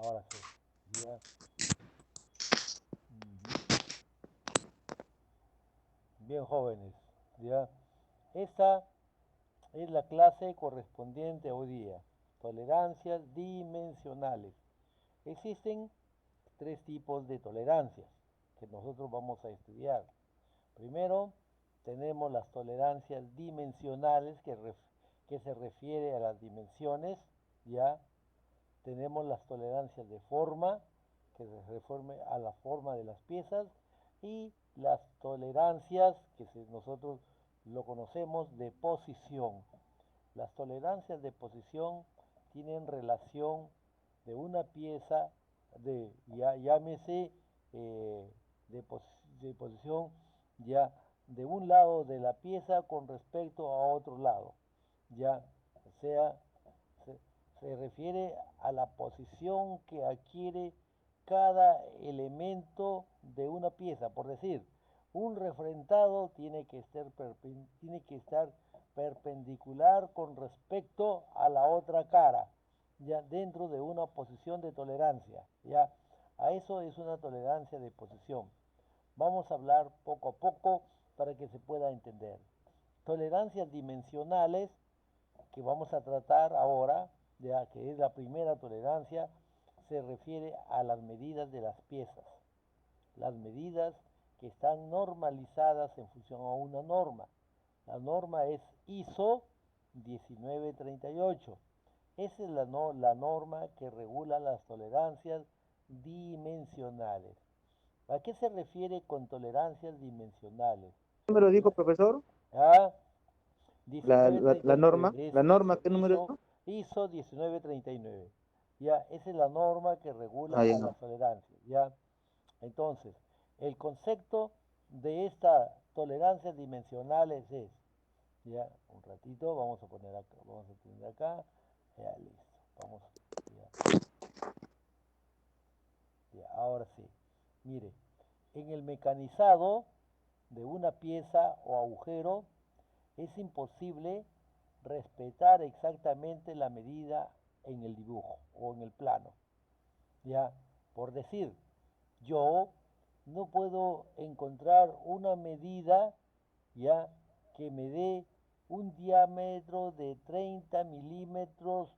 ahora sí. Ya. Ujú. Bien, jóvenes. Ya. Esta es la clase correspondiente hoy día. Tolerancias dimensionales. Existen tres tipos de tolerancias que nosotros vamos a estudiar. Primero, tenemos las tolerancias dimensionales que se refiere a las dimensiones, ya. Tenemos las tolerancias de forma, que se refiere a la forma de las piezas, y las tolerancias nosotros lo conocemos de posición. Las tolerancias de posición tienen relación de una pieza, llámese de, pos, de posición ya de un lado de la pieza con respecto a otro lado, ya sea se, se refiere a la posición que adquiere cada elemento de una pieza. Por decir, un refrentado tiene que estar perpendicular con respecto a la otra cara, ya dentro de una posición de tolerancia. Ya a eso es una tolerancia de posición. Vamos a hablar poco a poco para que se pueda entender. Tolerancias dimensionales que vamos a tratar ahora, ya que es la primera tolerancia, se refiere a las medidas de las piezas. Las medidas que están normalizadas en función a una norma. La norma es ISO 1938. Esa es la norma que regula las tolerancias dimensionales. ¿A qué se refiere con tolerancias dimensionales? Número dijo, La, profesor? ¿ah? La 1939, norma, ¿qué número es? ISO 1939. Ya, esa es la norma que regula Ah, a ya. las tolerancias. Ya, entonces, el concepto de estas tolerancias dimensionales es, ya, un ratito, vamos a poner acá, ya, listo, vamos, ya, ya, ahora sí. Mire, en el mecanizado de una pieza o agujero es imposible respetar exactamente la medida en el dibujo o en el plano. Ya, por decir, yo no puedo encontrar una medida ya que me dé un diámetro de 30 milímetros,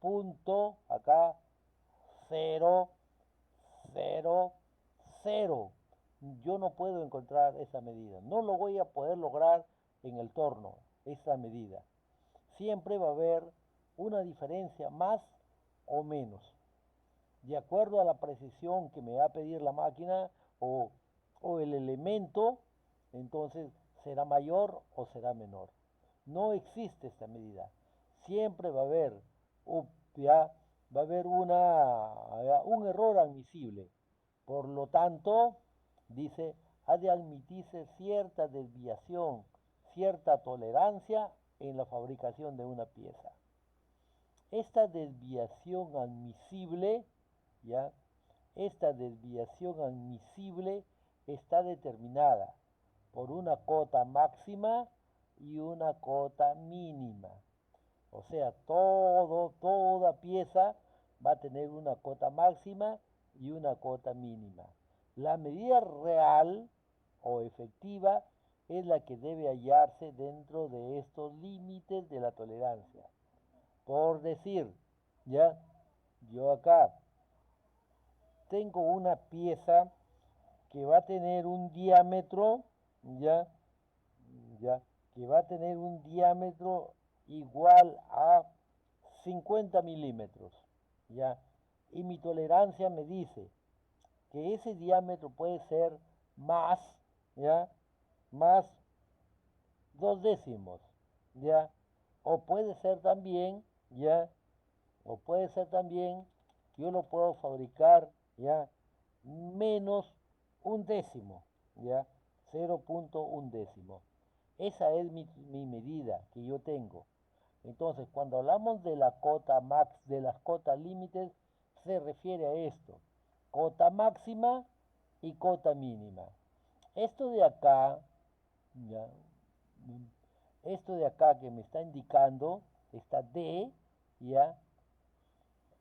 punto, acá, cero, cero, cero. Yo no puedo encontrar esa medida. No lo voy a poder lograr en el torno, esa medida. Siempre va a haber una diferencia más o menos, de acuerdo a la precisión que me va a pedir la máquina o, o el elemento, entonces será mayor o será menor. No existe esta medida. Siempre va a haber, ya, va a haber un error admisible. Por lo tanto, dice, ha de admitirse cierta desviación, cierta tolerancia en la fabricación de una pieza. Esta desviación admisible, ¿ya? Esta desviación admisible está determinada por una cota máxima y una cota mínima. O sea, toda pieza va a tener una cota máxima y una cota mínima. La medida real o efectiva es la que debe hallarse dentro de estos límites de la tolerancia. Por decir, ya, yo acá tengo una pieza que va a tener un diámetro, ya, ya, que va a tener un diámetro igual a 50 milímetros, ya, y mi tolerancia me dice que ese diámetro puede ser más, ya, más 2 décimos, ya, o puede ser también, ya, o puede ser también que yo lo puedo fabricar ya menos un décimo, ya 0,1 décimo. Esa es mi medida que yo tengo. Entonces, cuando hablamos de la cota max, de las cotas límites, se refiere a esto, cota máxima y cota mínima. Esto de acá, ya, esto de acá que me está indicando, esta D, ya,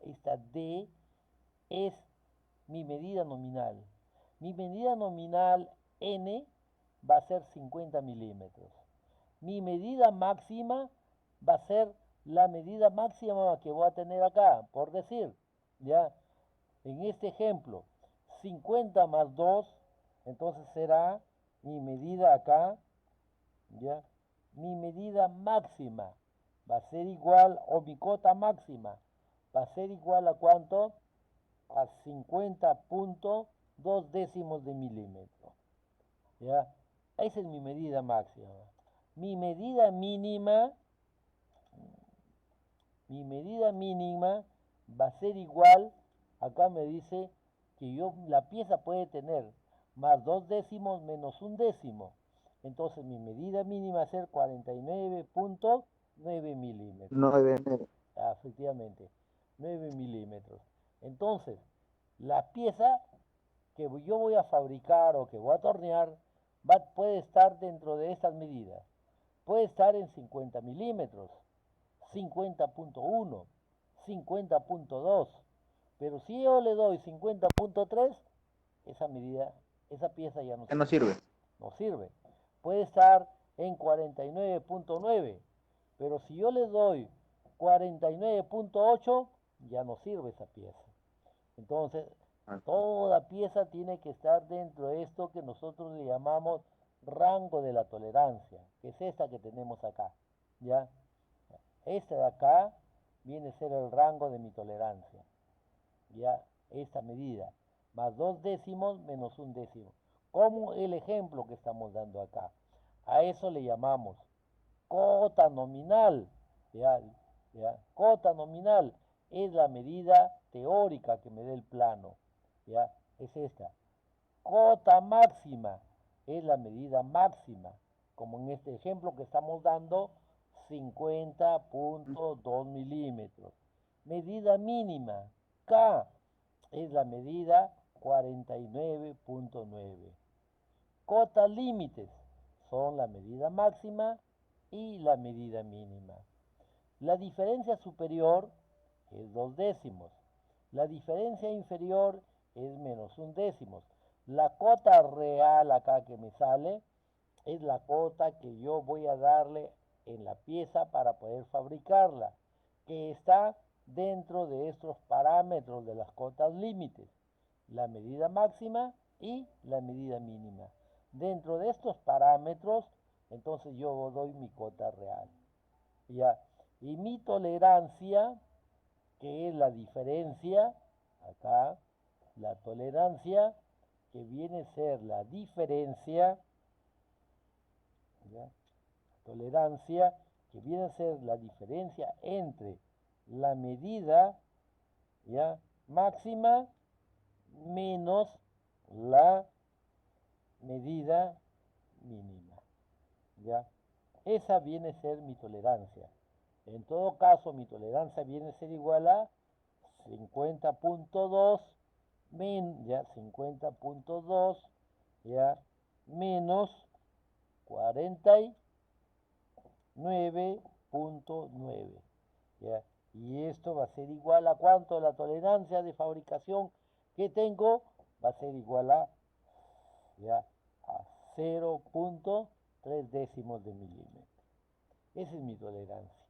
esta D es mi medida nominal. Mi medida nominal N va a ser 50 milímetros. Mi medida máxima va a ser la medida máxima que voy a tener acá, por decir, ¿ya? En este ejemplo, 50 más 2, entonces será mi medida acá, ¿ya? Mi medida máxima va a ser igual, o mi cota máxima, va a ser igual a ¿cuánto? A 50,2 décimos de milímetro, ¿ya? Esa es mi medida máxima. Mi medida mínima, mi medida mínima va a ser igual, acá me dice que la pieza puede tener más 2 décimos menos un décimo. Entonces mi medida mínima va a ser 49,9 milímetros. 9. Efectivamente, 9 milímetros. Entonces, la pieza que yo voy a fabricar o que voy a tornear puede estar dentro de estas medidas. Puede estar en 50 milímetros, 50,1, 50,2. Pero si yo le doy 50,3, esa medida, esa pieza ya no Ya no sirve. sirve. No sirve. Puede estar en 49,9, pero si yo le doy 49,8, ya no sirve esa pieza. Entonces, toda pieza tiene que estar dentro de esto que nosotros le llamamos rango de la tolerancia, que es esta que tenemos acá, ¿ya? Esta de acá viene a ser el rango de mi tolerancia, ¿ya? Esta medida, más 2 décimos menos un décimo, como el ejemplo que estamos dando acá. A eso le llamamos cota nominal, ¿ya? ¿Ya? Cota nominal es la medida teórica que me dé el plano, ¿ya? Es esta. Cota máxima es la medida máxima, como en este ejemplo que estamos dando, 50,2 milímetros. Medida mínima, K, es la medida 49,9. Cotas límites son la medida máxima y la medida mínima. La diferencia superior es 2 décimos. La diferencia inferior es menos un décimo. La cota real acá que me sale es la cota que yo voy a darle en la pieza para poder fabricarla, que está dentro de estos parámetros de las cotas límites, la medida máxima y la medida mínima. Dentro de estos parámetros, entonces yo doy mi cota real. ¿Ya? Y mi tolerancia, que es la diferencia, acá, la tolerancia, que viene a ser la diferencia, ¿ya? Tolerancia, que viene a ser la diferencia entre la medida, ¿ya? Máxima menos la medida mínima, ¿ya? Esa viene a ser mi tolerancia. En todo caso, mi tolerancia viene a ser igual a 50,2 ya 50,2 ya menos 49,9, ya. Y esto va a ser igual a ¿cuánto? La tolerancia de fabricación que tengo va a ser igual a, ya, a 0,3 décimos de milímetro. Esa es mi tolerancia,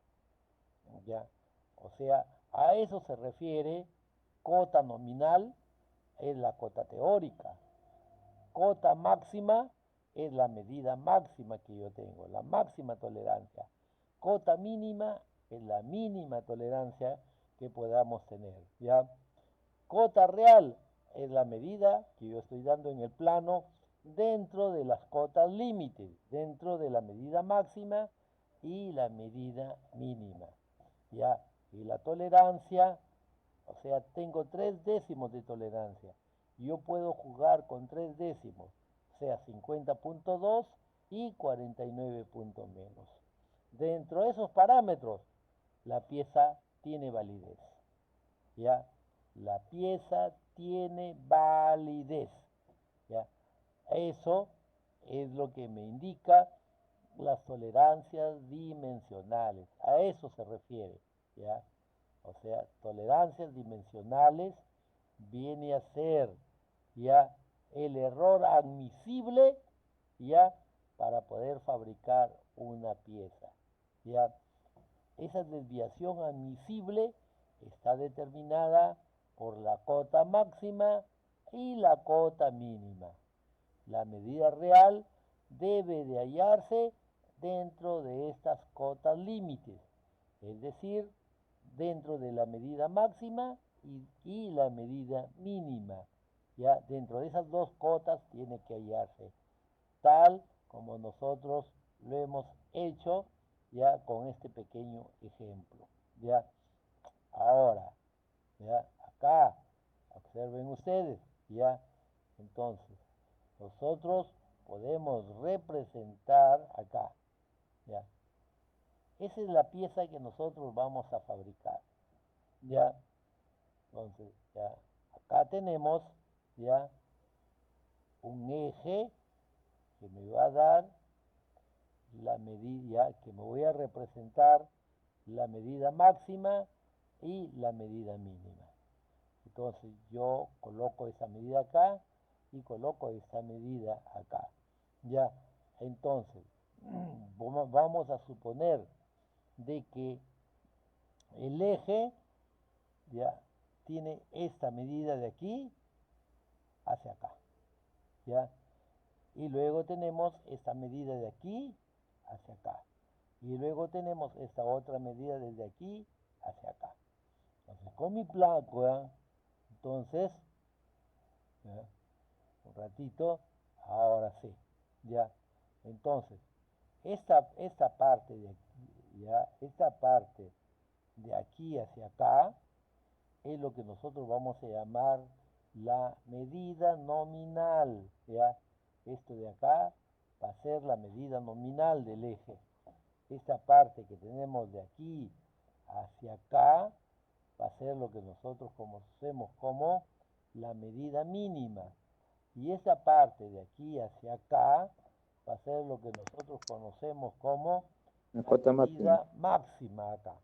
¿ya? O sea, a eso se refiere cota nominal, es la cota teórica. Cota máxima es la medida máxima que yo tengo, la máxima tolerancia. Cota mínima es la mínima tolerancia que podamos tener, ¿ya? Cota real es la medida que yo estoy dando en el plano dentro de las cotas límites, dentro de la medida máxima y la medida mínima, ¿ya? Y la tolerancia, o sea, tengo 3 décimos de tolerancia. Yo puedo jugar con 3 décimos, o sea, 50,2 y 49 puntos menos. Dentro de esos parámetros, la pieza tiene validez, ¿ya? La pieza tiene validez, ¿ya? Eso es lo que me indica las tolerancias dimensionales. A eso se refiere, ¿ya? O sea, tolerancias dimensionales viene a ser ya el error admisible ya para poder fabricar una pieza. Ya esa desviación admisible está determinada por la cota máxima y la cota mínima. La medida real debe de hallarse dentro de estas cotas límites, es decir, dentro de la medida máxima y la medida mínima. Ya dentro de esas dos cotas tiene que hallarse, tal como nosotros lo hemos hecho ya con este pequeño ejemplo. Ya ahora, ya acá, observen ustedes, ya entonces nosotros podemos representar acá, ya. Esa es la pieza que nosotros vamos a fabricar, ya. Entonces, ya acá tenemos ya un eje que me va a dar la medida, que me voy a representar la medida máxima y la medida mínima. Entonces yo coloco esa medida acá y coloco esta medida acá. Ya, entonces vamos a suponer de que el eje ya tiene esta medida de aquí hacia acá. Ya, y luego tenemos esta medida de aquí hacia acá. Y luego tenemos esta otra medida desde aquí hacia acá. Entonces, con mi placa, entonces, ¿ya? Un ratito, ahora sí, ya. Entonces, esta parte de aquí, ya, esta parte de aquí hacia acá, es lo que nosotros vamos a llamar la medida nominal, ya. Esto de acá va a ser la medida nominal del eje. Esta parte que tenemos de aquí hacia acá va a ser lo que nosotros conocemos como la medida mínima. Y esa parte de aquí hacia acá va a ser lo que nosotros conocemos como La la cota máxima. medida máxima acá.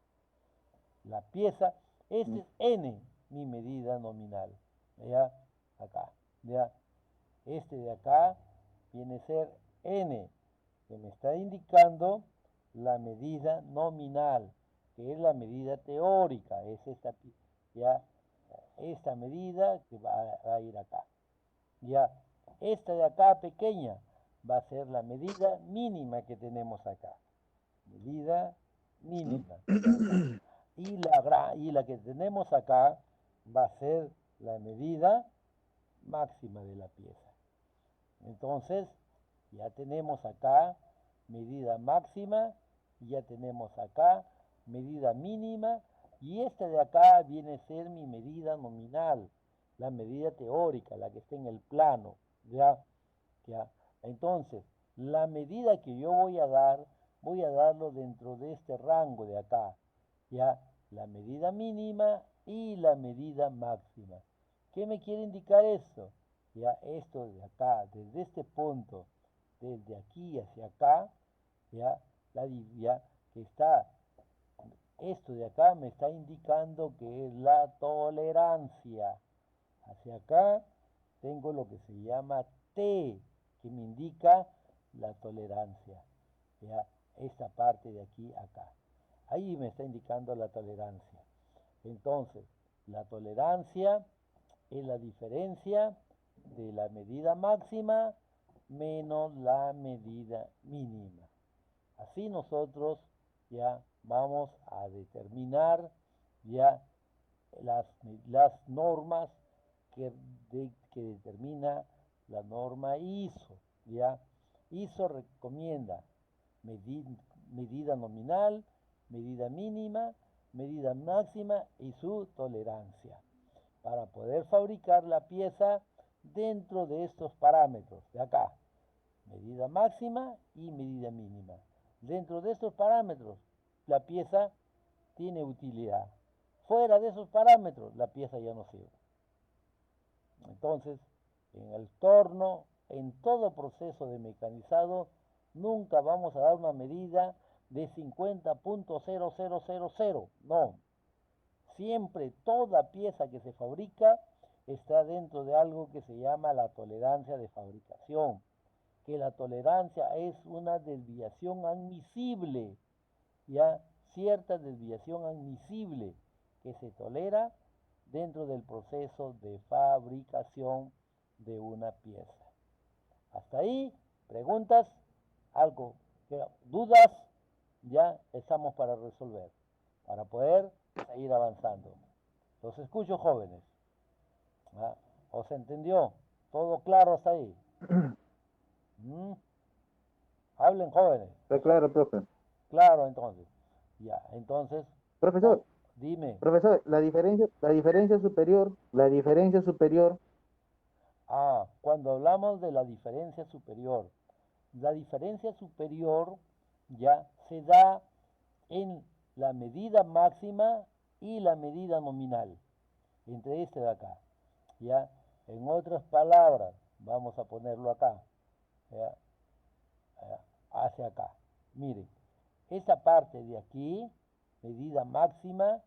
La pieza, este es n, mi medida nominal. ¿Ya? Acá. ¿Ya? Este de acá viene a ser n, que me está indicando la medida nominal, que es la medida teórica, es ya, esta medida que va a ir acá. Ya, esta de acá pequeña va a ser la medida mínima que tenemos acá. Medida mínima. Y la que tenemos acá va a ser la medida máxima de la pieza. Entonces, ya tenemos acá medida máxima, ya tenemos acá medida mínima, y esta de acá viene a ser mi medida nominal, la medida teórica, la que está en el plano, ¿ya? ¿Ya? Entonces, la medida que yo voy a darlo dentro de este rango de acá, ¿ya? La medida mínima y la medida máxima. ¿Qué me quiere indicar esto? Ya esto de acá, desde este punto, desde aquí hacia acá, ya, ya que está, esto de acá me está indicando que es la tolerancia. Hacia acá tengo lo que se llama T, que me indica la tolerancia. Ya, esta parte de aquí acá. Ahí me está indicando la tolerancia. Entonces, la tolerancia es la diferencia de la medida máxima menos la medida mínima. Así nosotros ya vamos a determinar ya las normas que determina la norma ISO. ¿Ya? ISO recomienda medida nominal, medida mínima, medida máxima y su tolerancia para poder fabricar la pieza dentro de estos parámetros de acá, medida máxima y medida mínima. Dentro de estos parámetros, la pieza tiene utilidad. Fuera de esos parámetros, la pieza ya no sirve. Entonces, en el torno, en todo proceso de mecanizado, nunca vamos a dar una medida de 50.0000. No. Siempre toda pieza que se fabrica está dentro de algo que se llama la tolerancia de fabricación, que la tolerancia es una desviación admisible, ya cierta desviación admisible que se tolera dentro del proceso de fabricación de una pieza. Hasta ahí, preguntas, algo, dudas, ya estamos para resolver, para poder seguir avanzando. Los escucho, jóvenes. ¿Ah? ¿Os entendió? ¿Todo claro hasta ahí? ¿Mm? Hablen, jóvenes. Está claro, profe. Claro, entonces. Ya, entonces, Profesor, dime. profesor, la diferencia superior. Cuando hablamos de la diferencia superior ya se da en la medida máxima y la medida nominal, entre este de acá. Ya, en otras palabras, vamos a ponerlo acá, ya, hacia acá. Miren, esa parte de aquí, medida máxima,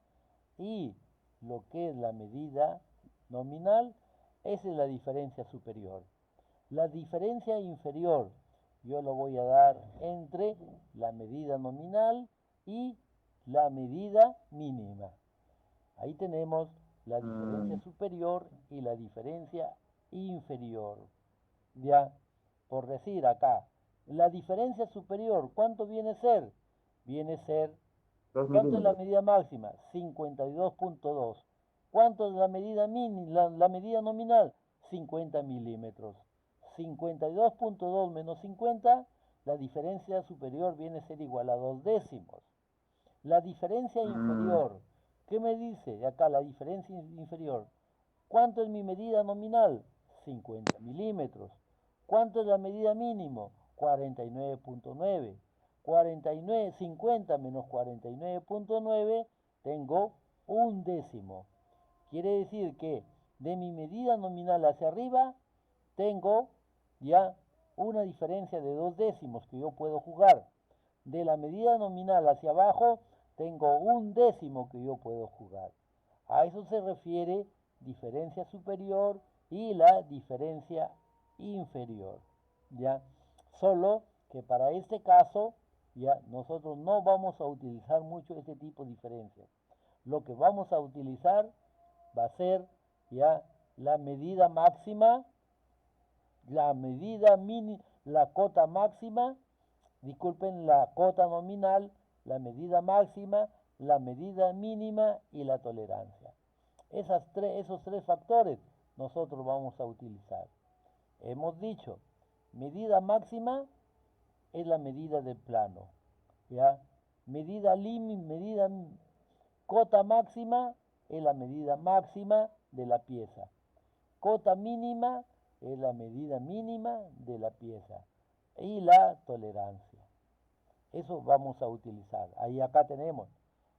y lo que es la medida nominal, esa es la diferencia superior. La diferencia inferior yo lo voy a dar entre la medida nominal y la medida mínima. Ahí tenemos la diferencia Mm, superior y la diferencia inferior. Ya, por decir acá, la diferencia superior, ¿cuánto viene a ser? Viene a ser, dos ¿cuánto es la milímetros. medida máxima? 52.2. ¿Cuánto es la medida la medida nominal? 50 milímetros. 52.2 menos 50, la diferencia superior viene a ser igual a 2 décimos. La diferencia Mm, inferior, ¿qué me dice acá la diferencia inferior? ¿Cuánto es mi medida nominal? 50 milímetros. ¿Cuánto es la medida mínimo? 49.9. 49, 50 menos 49.9, tengo un décimo. Quiere decir que de mi medida nominal hacia arriba tengo ya una diferencia de 2 décimos que yo puedo jugar. De la medida nominal hacia abajo tengo un décimo que yo puedo jugar. A eso se refiere diferencia superior y la diferencia inferior. ¿Ya? Solo que para este caso ya nosotros no vamos a utilizar mucho este tipo de diferencias. Lo que vamos a utilizar va a ser ya la medida máxima, la medida mínima, la cota máxima, disculpen, la cota nominal, la medida máxima, la medida mínima y la tolerancia. Esos tres factores nosotros vamos a utilizar. Hemos dicho, medida máxima es la medida del plano, ¿ya? Medida límite, medida cota máxima es la medida máxima de la pieza. Cota mínima es la medida mínima de la pieza. Y la tolerancia. Eso vamos a utilizar. Ahí acá tenemos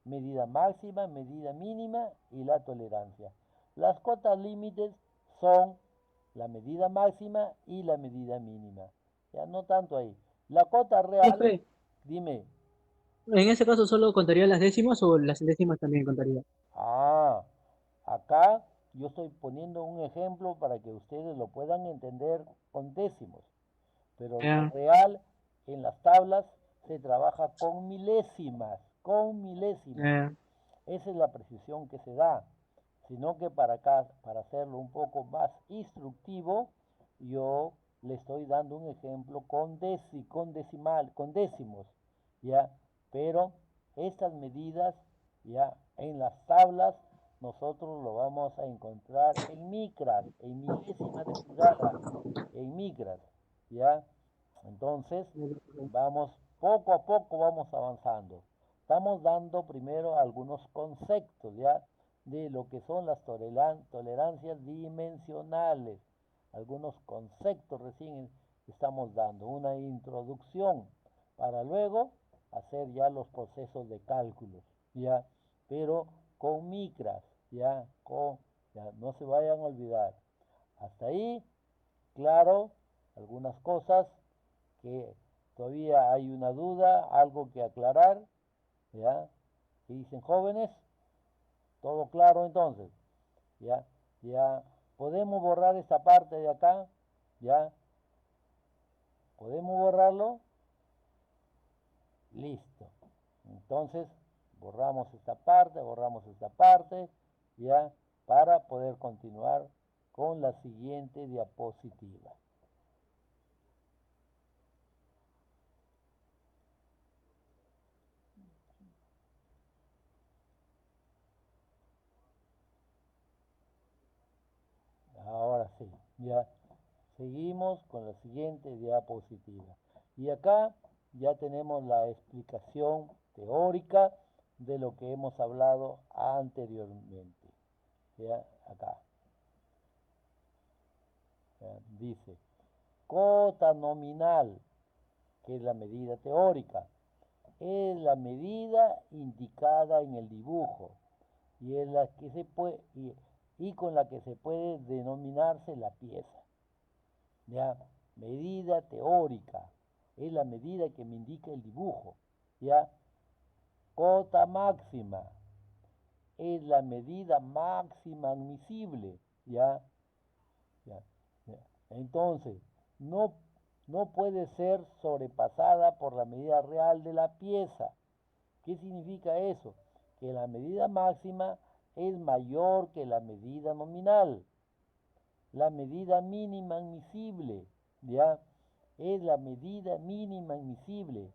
medida máxima, medida mínima y la tolerancia. Las cotas límites son la medida máxima y la medida mínima. Ya no tanto ahí. La cota real, Profe, dime, ¿en ese caso solo contaría las décimas o las décimas también contaría? ah, acá yo estoy poniendo un ejemplo para que ustedes lo puedan entender con décimos, pero lo Ya, real en las tablas se trabaja con milésimas, con milésimas. ya. Esa es la precisión que se da, sino que para acá, para hacerlo un poco más instructivo, yo le estoy dando un ejemplo con decimal, con décimos, ¿ya? Pero estas medidas, ¿ya? En las tablas nosotros lo vamos a encontrar en micras, en milésimas de pulgada, en micras, ¿ya? Entonces, vamos, poco a poco vamos avanzando. Estamos dando primero algunos conceptos, ¿ya? De lo que son las tolerancias dimensionales. Algunos conceptos recién estamos dando, una introducción para luego hacer ya los procesos de cálculos, ¿ya? Pero con micras, ¿ya? Ya, no se vayan a olvidar. Hasta ahí, claro, algunas cosas que todavía hay una duda, algo que aclarar, ¿ya? ¿Qué dicen jóvenes? Todo claro entonces, ¿ya? Ya ¿Podemos borrar esta parte de acá? ¿Ya? ¿Podemos borrarlo? Listo. Entonces, borramos esta parte, ¿ya? Para poder continuar con la siguiente diapositiva. Ahora sí, ya seguimos con la siguiente diapositiva. Y acá ya tenemos la explicación teórica de lo que hemos hablado anteriormente. Ya, acá. Ya, dice, cota nominal, que es la medida teórica, es la medida indicada en el dibujo y es la que se puede y con la que se puede denominarse la pieza. ¿Ya? Medida teórica, es la medida que me indica el dibujo. ¿Ya? Cota máxima, es la medida máxima admisible. ¿Ya? ¿Ya? ¿Ya? Entonces, no, no puede ser sobrepasada por la medida real de la pieza. ¿Qué significa eso? Que la medida máxima es mayor que la medida nominal. La medida mínima admisible, ¿ya? Es la medida mínima admisible.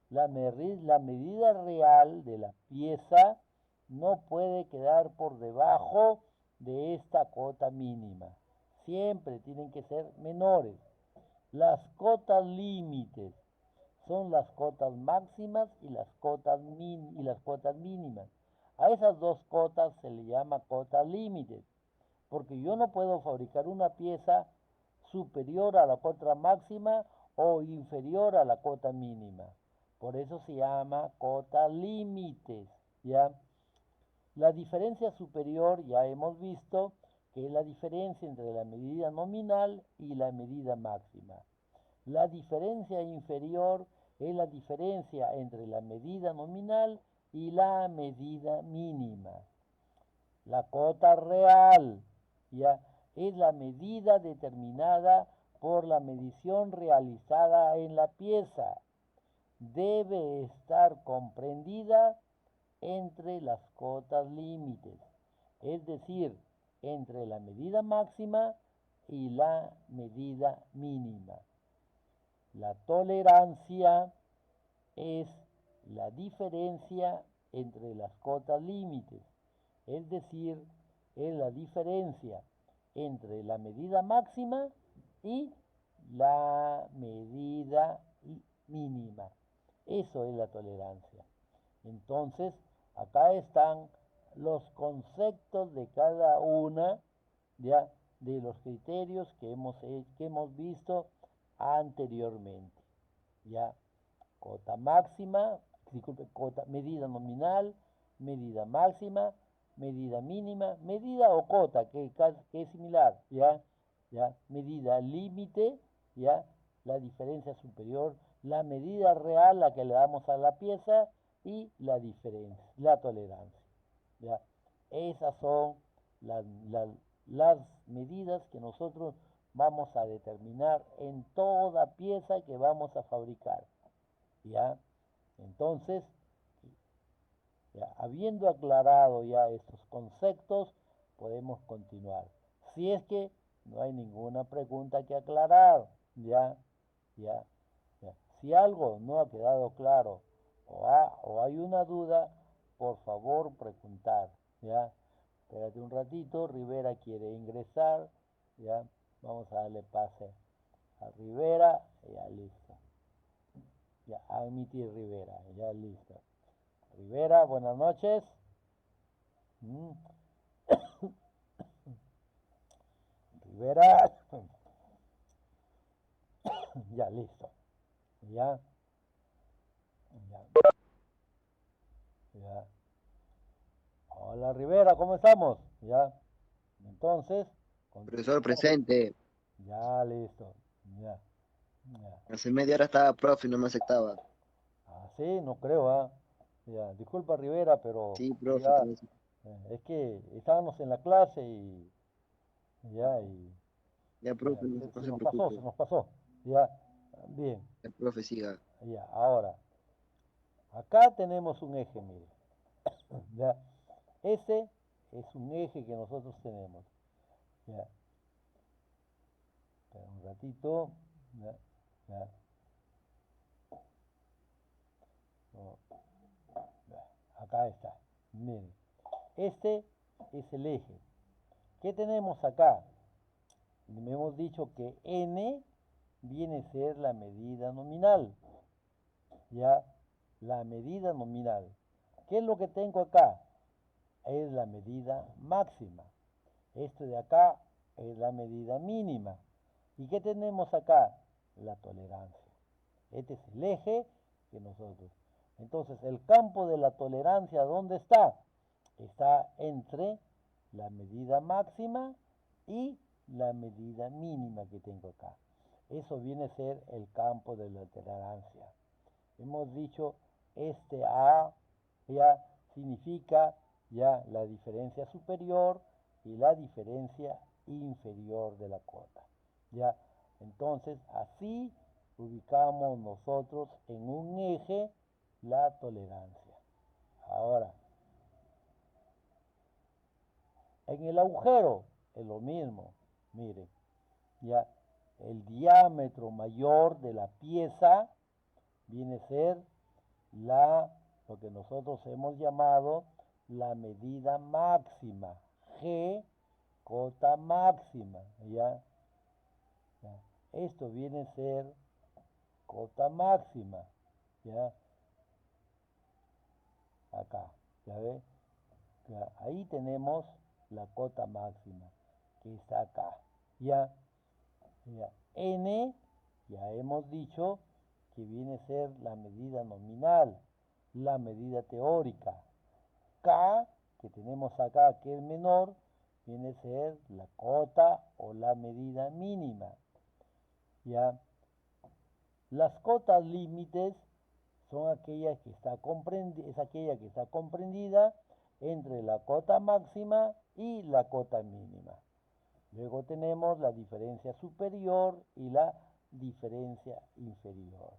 La medida real de la pieza no puede quedar por debajo de esta cota mínima. Siempre tienen que ser menores. Las cotas límites son las cotas máximas y las cotas mínimas. A esas dos cotas se le llama cotas límites, porque yo no puedo fabricar una pieza superior a la cota máxima o inferior a la cota mínima. Por eso se llama cota límites, ¿ya? La diferencia superior ya hemos visto que es la diferencia entre la medida nominal y la medida máxima. La diferencia inferior es la diferencia entre la medida nominal y la medida mínima. La cota real, ¿ya? Es la medida determinada por la medición realizada en la pieza. Debe estar comprendida entre las cotas límites, es decir, entre la medida máxima y la medida mínima. La tolerancia es la diferencia entre las cotas límites, es decir, es la diferencia entre la medida máxima y la medida mínima. Eso es la tolerancia. Entonces, acá están los conceptos de cada una, ¿ya? De los criterios que hemos visto anteriormente. ¿Ya? Cota máxima, disculpe, medida nominal, medida máxima, medida mínima, medida o cota, que es similar, ¿ya? ¿Ya? Medida límite, ¿ya? La diferencia superior, la medida real, la que le damos a la pieza, y la diferencia, la tolerancia, ¿ya? Esas son las medidas que nosotros vamos a determinar en toda pieza que vamos a fabricar. ¿Ya? Entonces, ya, habiendo aclarado ya estos conceptos, podemos continuar. Si es que no hay ninguna pregunta que aclarar, ya, ya, ya. Si algo no ha quedado claro o hay una duda, por favor preguntar, ya. Espérate un ratito, Rivera quiere ingresar, ya. Vamos a darle pase a Rivera, ya listo. Ya, admitir Rivera, ya listo. Rivera, buenas noches. Rivera, ya listo. Ya, ya, ya. Hola Rivera, ¿cómo estamos? Ya. Entonces, Profesor continuamos. presente. Ya listo. Ya, ya. Hace media hora estaba profe y no me aceptaba. Ah, sí, no creo, ¿ah? Ya, disculpa Rivera, pero Sí, profe, ya, todo eso. es que estábamos en la clase y Ya, y Ya, ya, profe, no, no se se nos pasó, preocupe. se nos pasó. Ya, bien, El profe siga. ya, ahora, acá tenemos un eje, mire. Ya, ese es un eje que nosotros tenemos. Ya, espera un ratito. Ya, ya, no, ya, acá está. Miren, este es el eje. ¿Qué tenemos acá? Hemos dicho que n viene a ser la medida nominal. Ya, la medida nominal. ¿Qué es lo que tengo acá? Es la medida máxima. Esto de acá es la medida mínima. ¿Y qué tenemos acá? La tolerancia. Este es el eje que nosotros. Entonces, el campo de la tolerancia, ¿dónde está? Está entre la medida máxima y la medida mínima que tengo acá. Eso viene a ser el campo de la tolerancia. Hemos dicho este A ya significa ya la diferencia superior y la diferencia inferior de la cota. Ya, entonces así ubicamos nosotros en un eje la tolerancia. Ahora, en el agujero es lo mismo. Miren, ya el diámetro mayor de la pieza viene a ser lo que nosotros hemos llamado la medida máxima, G, cota máxima, ¿ya? ¿Ya? Esto viene a ser cota máxima, ¿ya? Acá, ¿ya ve? ¿Ya? Ahí tenemos la cota máxima, que está acá, ¿ya? ¿Ya? N, ya hemos dicho que viene a ser la medida nominal, la medida teórica. K, que tenemos acá, que es menor, viene a ser la cota o la medida mínima. ¿Ya? Las cotas límites son aquellas que es aquella que está comprendida entre la cota máxima y la cota mínima. Luego tenemos la diferencia superior y la diferencia inferior.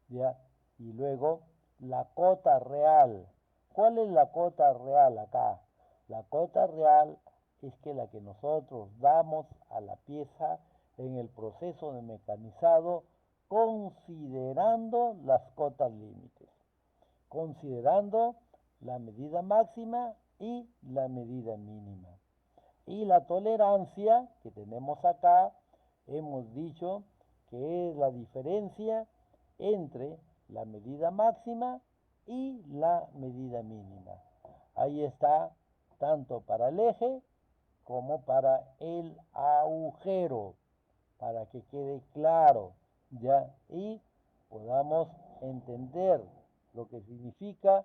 ¿Ya? Y luego la cota real. ¿Cuál es la cota real acá? La cota real es que la que nosotros damos a la pieza en el proceso de mecanizado considerando las cotas límites, considerando la medida máxima y la medida mínima. Y la tolerancia que tenemos acá, hemos dicho que es la diferencia entre la medida máxima y la medida mínima. Ahí está, tanto para el eje como para el agujero, para que quede claro, ¿ya? Y podamos entender lo que significa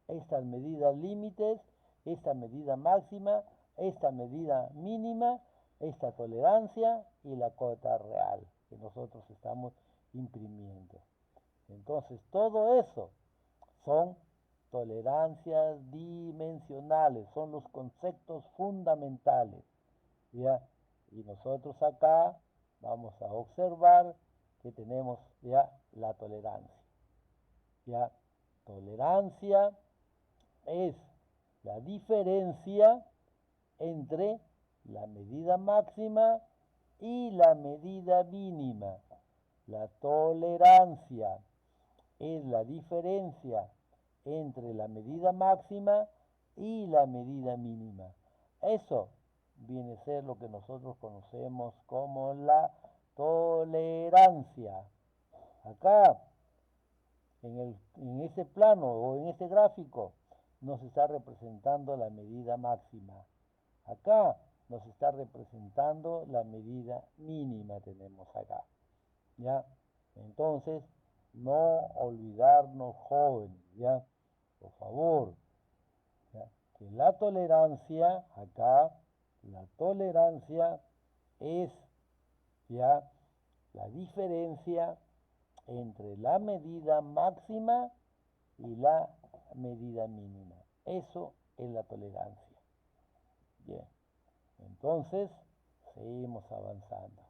estas medidas límites, esta medida máxima, esta medida mínima, esta tolerancia y la cota real que nosotros estamos imprimiendo. Entonces, todo eso son tolerancias dimensionales, son los conceptos fundamentales, ¿ya? Y nosotros acá vamos a observar que tenemos ya la tolerancia, ¿ya? Tolerancia es la diferencia entre la medida máxima y la medida mínima. La tolerancia es la diferencia entre la medida máxima y la medida mínima. Eso viene a ser lo que nosotros conocemos como la tolerancia. Acá, en ese plano o en ese gráfico, nos está representando la medida máxima. Acá nos está representando la medida mínima, tenemos acá. ¿Ya? Entonces, no olvidarnos, jóvenes, ¿ya? Por favor, ¿ya? Que la tolerancia, acá, la tolerancia es, ¿ya? La diferencia entre la medida máxima y la medida mínima. Eso es la tolerancia. Bien. Entonces, Seguimos avanzando.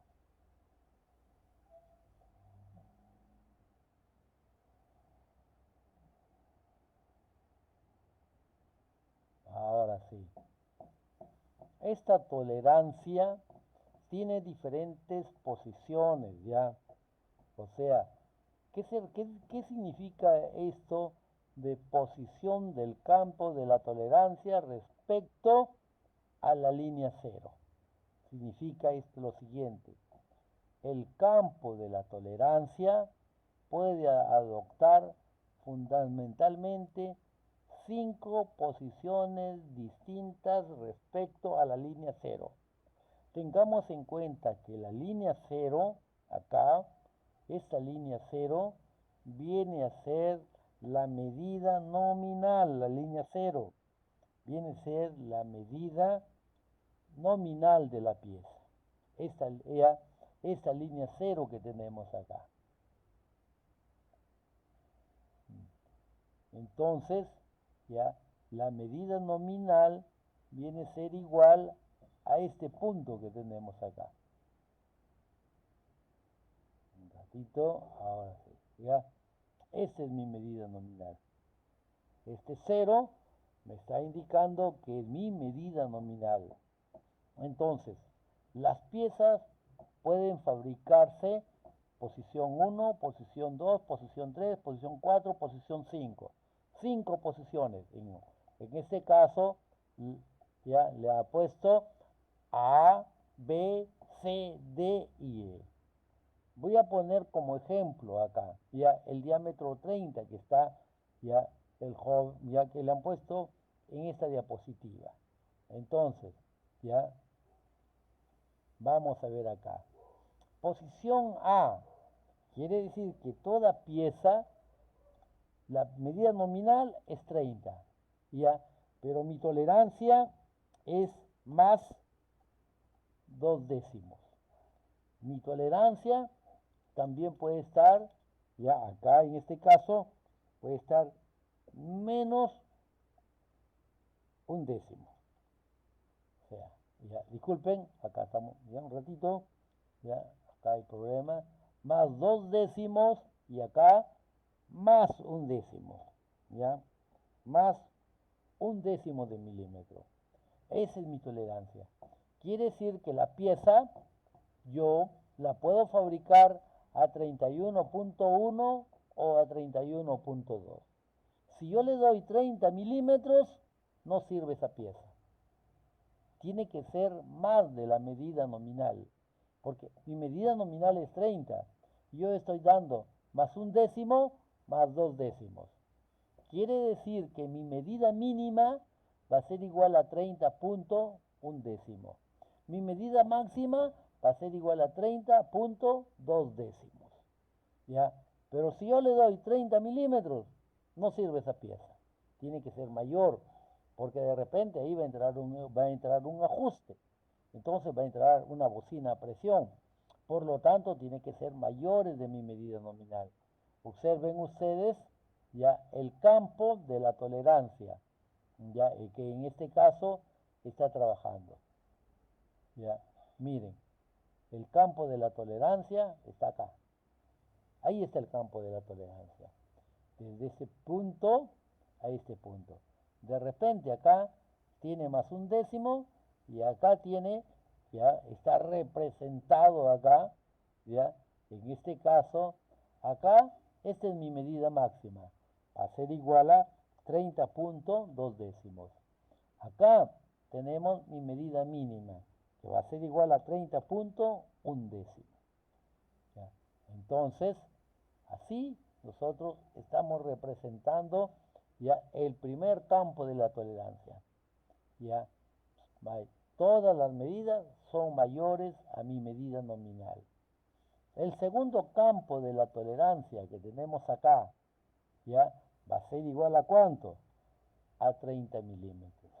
Ahora sí. Esta tolerancia tiene diferentes posiciones, ¿ya? O sea, ¿qué significa esto de posición del campo de la tolerancia respecto a la línea cero? Significa esto lo siguiente: el campo de la tolerancia puede adoptar fundamentalmente 5 posiciones distintas respecto a la línea cero. Tengamos en cuenta que la línea cero, acá, esta línea cero, viene a ser la medida nominal, la línea cero, viene a ser la medida nominal de la pieza. Esta línea cero que tenemos acá. Entonces, ya, la medida nominal viene a ser igual a este punto que tenemos acá. Un ratito, ahora sí, ya. Esta es mi medida nominal. Este cero me está indicando que es mi medida nominal. Entonces, las piezas pueden fabricarse posición 1, posición 2, posición 3, posición 4, posición 5. 5 posiciones. En este caso, ya le ha puesto A, B, C, D y E. Voy a poner como ejemplo acá, ya el diámetro 30 que está, ya que le han puesto en esta diapositiva. Entonces, ya vamos a ver acá. Posición A quiere decir que toda pieza, la medida nominal es 30, ya, pero mi tolerancia es más 2 décimos. Mi tolerancia también puede estar, ya acá en este caso, puede estar menos 1 décimo. O sea, ya, disculpen, acá estamos, ya un ratito, ya, acá hay problema, más 2 décimos y acá más 1 décimo, ya, más 1 décimo de milímetro. Esa es mi tolerancia. Quiere decir que la pieza yo la puedo fabricar a 31.1 o a 31.2. Si yo le doy 30 milímetros, no sirve esa pieza. Tiene que ser más de la medida nominal, porque mi medida nominal es 30. Yo estoy dando más 1 décimo, más 2 décimos. Quiere decir que mi medida mínima va a ser igual a 30.1 décimo. Mi medida máxima va a ser igual a 30.2 décimos. ¿Ya? Pero si yo le doy 30 milímetros, no sirve esa pieza. Tiene que ser mayor, porque de repente ahí va a entrar un ajuste. Entonces va a entrar una bocina a presión. Por lo tanto, tiene que ser mayores de mi medida nominal. Observen ustedes ya el campo de la tolerancia, ya el que en este caso está trabajando. Ya, miren, el campo de la tolerancia está acá. Ahí está el campo de la tolerancia. Desde ese punto a este punto. De repente acá tiene más 1 décimo y acá tiene, ya está representado acá, ya, en este caso, acá, esta es mi medida máxima, va a ser igual a 30.2 décimos. Acá tenemos mi medida mínima, que va a ser igual a 30.1 décimo. ¿Ya? Entonces, así nosotros estamos representando ya el primer campo de la tolerancia. Ya, todas las medidas son mayores a mi medida nominal. El segundo campo de la tolerancia que tenemos acá, ya, va a ser igual a ¿cuánto? A 30 milímetros.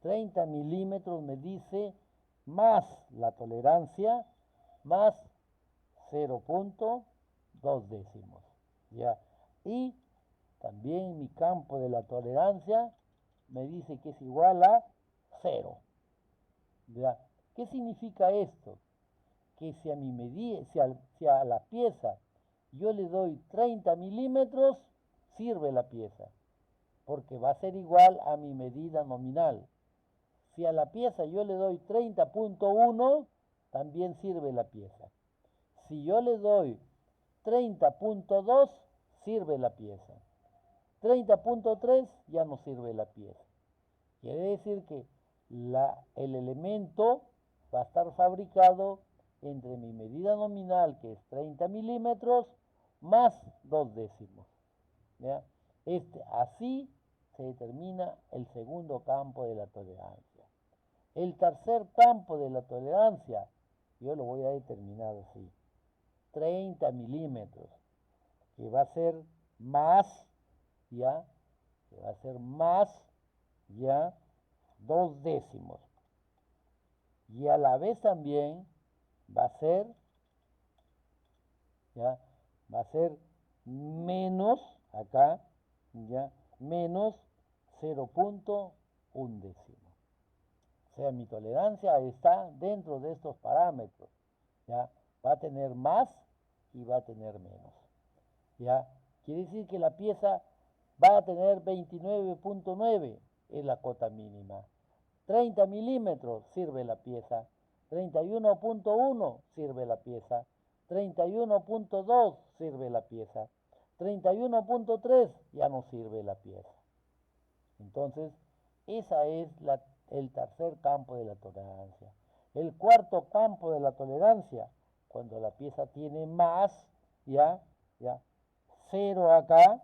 30 milímetros me dice más la tolerancia más 0.2 décimos. ¿Ya? Y también mi campo de la tolerancia me dice que es igual a 0. ¿Ya? ¿Qué significa esto? Que si a mi medida, si a la pieza yo le doy 30 milímetros, sirve la pieza, porque va a ser igual a mi medida nominal. Si a la pieza yo le doy 30.1, también sirve la pieza. Si yo le doy 30.2, sirve la pieza. 30.3 ya no sirve la pieza. Quiere decir que el elemento va a estar fabricado entre mi medida nominal, que es 30 milímetros, más 2 décimos. ¿Ya? Así se determina el segundo campo de la tolerancia. El tercer campo de la tolerancia, yo lo voy a determinar así. 30 milímetros, que va a ser más, ¿ya? Que va a ser más, ¿ya? 2 décimos. Y a la vez también va a ser, ¿ya? Va a ser menos, acá, ¿ya? Menos 0.1 décimo. O sea, mi tolerancia está dentro de estos parámetros, ¿ya? Va a tener más y va a tener menos, ¿ya? Quiere decir que la pieza va a tener 29.9, es la cota mínima. 30 milímetros sirve la pieza. 31.1 sirve la pieza. 31.2 sirve la pieza. 31.3 ya no sirve la pieza. Entonces, esa es el tercer campo de la tolerancia. El cuarto campo de la tolerancia, cuando la pieza tiene más, ya, 0 acá,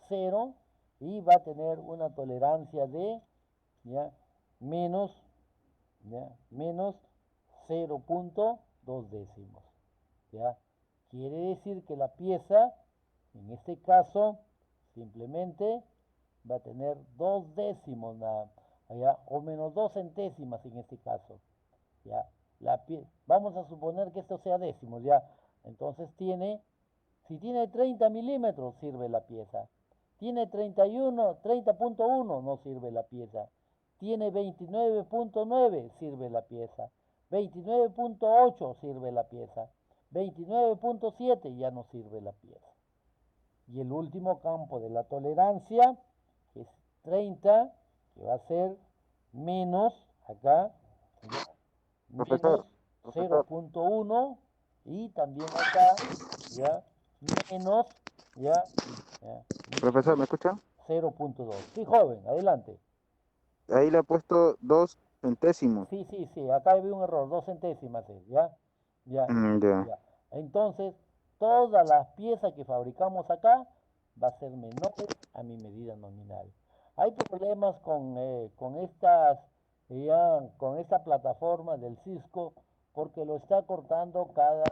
0, y va a tener una tolerancia de, ya, menos 0.2 décimos. ¿Ya? Quiere decir que la pieza, en este caso, simplemente va a tener 2 décimos, ¿ya? O menos 2 centésimas en este caso. ¿Ya? Vamos a suponer que esto sea décimos, ¿ya? Entonces si tiene 30 milímetros, sirve la pieza. Tiene 30.1, no sirve la pieza. Tiene 29.9, sirve la pieza. 29.8 sirve la pieza. 29.7 ya no sirve la pieza. Y el último campo de la tolerancia es 30, que va a ser menos, acá, Profesor, menos 0.1 y también acá, ya, menos, ya, profesor, ¿me escucha? 0.2. Sí, joven, adelante. Ahí le ha puesto 2 centésimos. Sí, acá había un error, 2 centésimas, ¿ya? Ya, Ya. ya. Entonces, todas las piezas que fabricamos acá va a ser menores a mi medida nominal. Hay problemas con esta plataforma del Cisco porque lo está cortando cada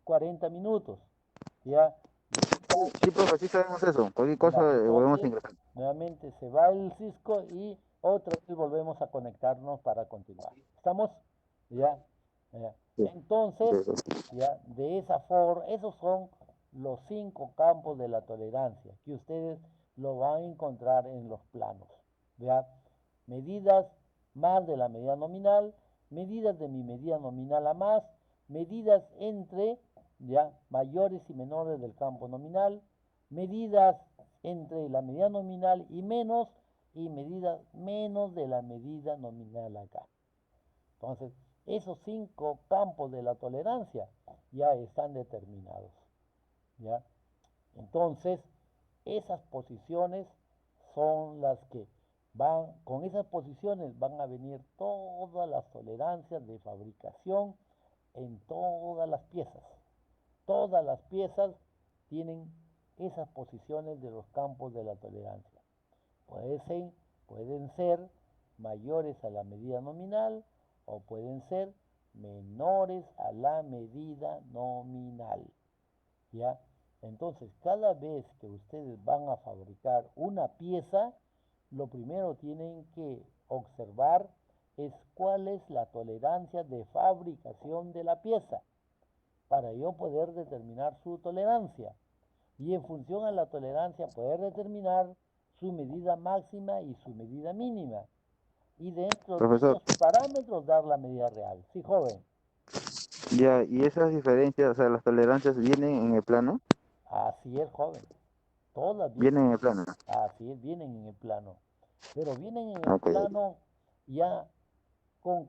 40 minutos, ¿ya? Sí, profe, sí sabemos eso. Cualquier Ya, cosa volvemos a entonces, ingresar. nuevamente se va el Cisco y otra vez volvemos a conectarnos para continuar. ¿Estamos? Ya. Ya. Sí, Entonces, sí. ya, de esa forma, esos son los 5 campos de la tolerancia que ustedes lo van a encontrar en los planos. ¿Ya? Medidas más de la medida nominal, medidas de mi medida nominal a más, medidas entre, ya, mayores y menores del campo nominal, medidas entre la medida nominal y medidas menos de la medida nominal acá. Entonces, esos 5 campos de la tolerancia ya están determinados. ¿Ya? Entonces, esas posiciones son las que con esas posiciones van a venir todas las tolerancias de fabricación en todas las piezas. Todas las piezas tienen esas posiciones de los campos de la tolerancia. Pueden ser mayores a la medida nominal o pueden ser menores a la medida nominal. ¿Ya? Entonces, cada vez que ustedes van a fabricar una pieza, lo primero tienen que observar es cuál es la tolerancia de fabricación de la pieza para yo poder determinar su tolerancia y en función a la tolerancia poder determinar su medida máxima y su medida mínima. y dentro de Profesor, esos parámetros dar la medida real. Sí, joven. ya, y esas diferencias, o sea, las tolerancias vienen en el plano, Así es, joven. Todas vienen vienen, en el plano. así es, vienen en el plano. Pero vienen en el Ok, plano ya con